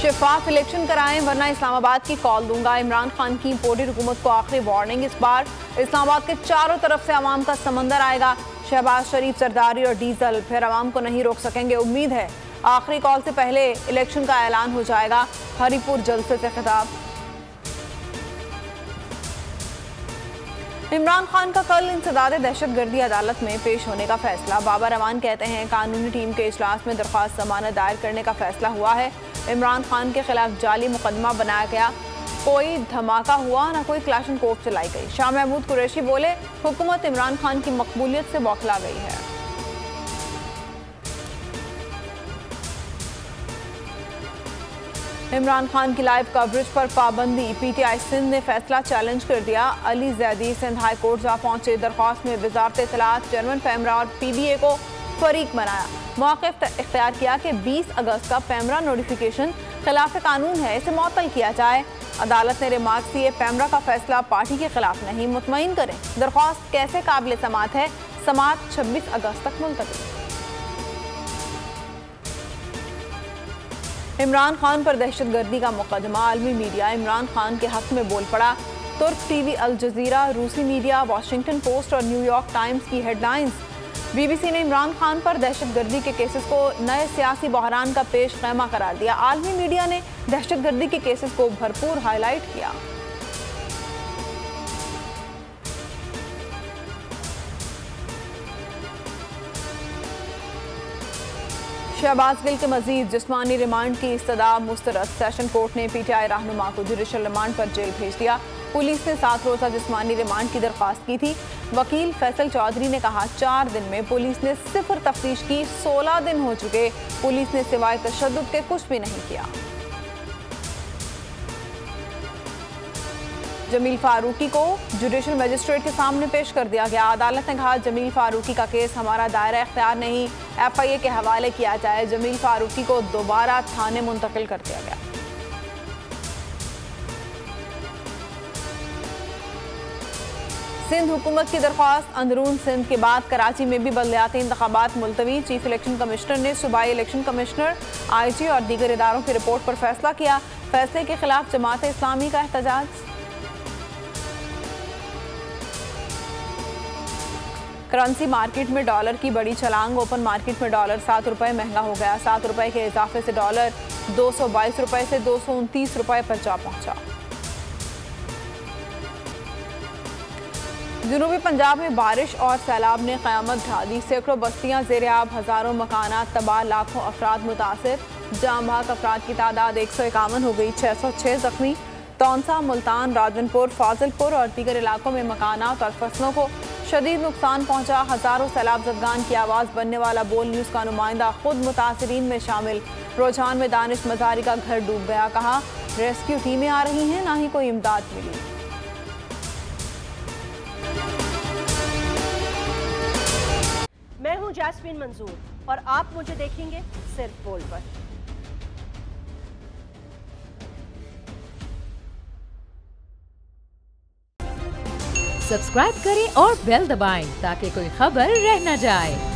शिफाफ election कराएं वरना इस्लामाबाद की कॉल दूंगा। इमरान खान की इम्पोर्टेड हुकूमत को आखिरी वार्निंग। इस बार इस्लामाबाद के चारों तरफ से अवाम का समंदर आएगा। शहबाज शरीफ, जरदारी और डीजल फिर अवाम को नहीं रोक सकेंगे। उम्मीद है आखिरी कॉल से पहले इलेक्शन का ऐलान हो जाएगा। हरिपुर जलसे से खिताब। इमरान खान का कल इंसदाद दहशतगर्दी अदालत में पेश होने का फैसला। बाबर अमान कहते हैं कानूनी टीम के इजलास में दरख्वास्त जमानत दायर करने का फैसला हुआ है। इमरान खान के खिलाफ जाली मुकदमा बनाया गया, कोई धमाका हुआ ना कोई क्लैशनकोव चलाई गई। शाह महमूद कुरैशी बोले हुकूमत इमरान खान की मकबूलियत से बौखला गई है। इमरान खान की लाइव कवरेज पर पाबंदी। पीटीआई सिंध ने फैसला चैलेंज कर दिया। अली जैदी सिंध हाई कोर्ट जा पहुंचे। दरख्वास्त में वजारत इत्तलात, चेयरमैन पैमरा और पीबीए को फरीक बनाया। मौक़िफ़ इख्तियार किया कि 20 अगस्त का पैमरा नोटिफिकेशन खिलाफ कानून है, इसे मुअत्तल किया जाए। अदालत ने रिमार्क्स दिए पैमरा का फैसला पार्टी के खिलाफ नहीं, मुतमईन करें। दरख्वास्त कैसे काबिल समाअत है, समाअत 26 अगस्त तक मुलतवी। इमरान खान पर दहशतगर्दी का मुकदमा। आलमी मीडिया इमरान खान के हक में बोल पड़ा। तुर्क टीवी अल जजीरा, रूसी मीडिया, वाशिंगटन पोस्ट और न्यूयॉर्क टाइम्स की हेडलाइंस। बीबीसी ने इमरान खान पर दहशतगर्दी के केसेस को नए सियासी बहरान का पेश खैमा करार दिया। आलमी मीडिया ने दहशतगर्दी के केसेस को भरपूर हाईलाइट किया। शहबाज गिल के मजीद जिस्मानी रिमांड की इस्तदा मुस्तरद। सेशन कोर्ट ने पीटीआई रहनुमा को जुडिशल रिमांड पर जेल भेज दिया। पुलिस ने 7 रोज़ा जिस्मानी रिमांड की दरख्वास्त की थी। वकील फैसल चौधरी ने कहा 4 दिन में पुलिस ने सिफर तफ्तीश की, 16 दिन हो चुके, पुलिस ने सिवाय तशद्दुद के कुछ भी नहीं किया। जमील फारूकी को जुडिशल मजिस्ट्रेट के सामने पेश कर दिया गया। अदालत ने कहा जमील फारूकी का केस हमारा दायरा इख्तियार नहीं, एफआईए के हवाले किया जाए। जमील फारूकी को दोबारा थाने मुंतकिल कर दिया गया। सिंध हुकूमत की दरख्वास्त। अंदरून सिंध के बाद कराची में भी बलदियाती इंतखाबात मुलतवी। चीफ इलेक्शन कमिश्नर ने सूबाई इलेक्शन कमिश्नर, आईजी और दीगर इदारों की रिपोर्ट पर फैसला किया। फैसले के खिलाफ जमात इस्लामी का एहतजाज। करेंसी मार्केट में डॉलर की बड़ी छलांग। ओपन मार्केट में डॉलर 7 रुपये महंगा हो गया। 7 रुपये के इजाफे से डॉलर 222 रुपये से 229 रुपये पर जा पहुंचा। जनूबी पंजाब में बारिश और सैलाब ने क़यामत ढा दी। सैकड़ों बस्तियां ज़ेर-ए-आब, हज़ारों मकानात तबाह, लाखों अफराद मुतासिर। जाम बहक अफराद की तादाद 151 हो गई, 606 जख्मी। तौंसा, मुल्तान, राजनपुर, फाजिलपुर और दीगर इलाकों में मकानात और फसलों को शदीद नुकसान पहुंचा। हज़ारों सैलाब ज़दगान की आवाज़ बनने वाला बोल न्यूज़ का नुमाइंदा खुद मुतासिरीन में शामिल। रोजान में दानिश मजारी का घर डूब गया। कहा रेस्क्यू टीमें आ रही हैं, ना ही कोई इमदाद मिली। मैं हूं जैस्मीन मंजूर और आप मुझे देखेंगे सिर्फ बोल पर। सब्सक्राइब करें और बेल दबाएं ताकि कोई खबर रह न जाए।